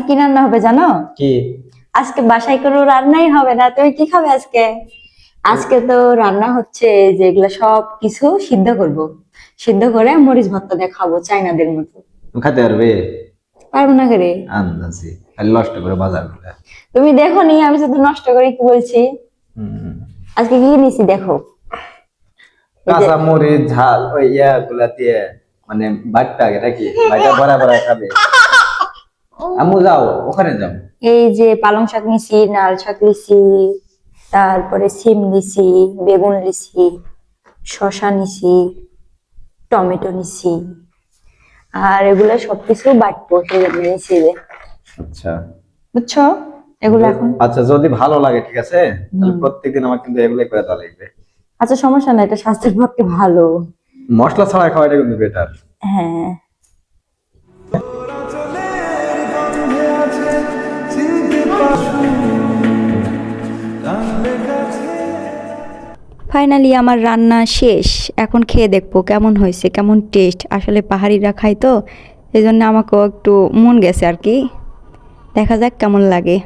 কি রান্না হবে জানো? কি? আজকে বাসায় কোনো রান্নাই হবে না। তুমি কি খাবে আজকে? আজকে তো রান্না হচ্ছে যেগুলো সব কিছু সিদ্ধ করব। সিদ্ধ করে মরিচ ভর্তা দিয়ে খাবো চাইনাদের মতো। তুমি খাইতে পারবে? পারবো না করে? আন্দাজি খালি নষ্ট করে বাজার করে। তুমি দেখো নি আমি শুধু নষ্ট করে কি বলছি। হুম। আজকে কি নিছি দেখো। এই যে কাঁচা মরিচ ঝাল ওই গুলা দিয়ে মানে বাটটা এটা কি বাটা ভরা ভরা খাবে? আমু যাও ওখানে যাও। এই যে পালং শাক নিছি, লাল শাক নিছি, তারপরে সিম নিছি, বেগুন নিছি, শসা নিছি, টমেটো নিছি, আর এগুলো সবকিছু বাটবো সেই জন্য নিছি যে। আচ্ছা বুঝছো? এগুলো এখন আচ্ছা, যদি ভালো লাগে ঠিক আছে, তাহলে হুম। প্রত্যেকদিন আমার কিন্তু এগুলোই করে দেওয়া লাগবে। আচ্ছা সমস্যা নাই, এটা স্বাস্থ্যের পক্ষে ভালো। মশলা ছাড়া খাওয়াটা কিন্তু বেটার। হ্যাঁ। ফাইনালি আমার রান্না শেষ। এখন খেয়ে দেখবো কেমন হয়েছে, কেমন টেস্ট। আসলে পাহাড়িরা খায় তো, এই জন্য আমাকেও একটু মন গেছে আর কি। দেখা যাক কেমন লাগে।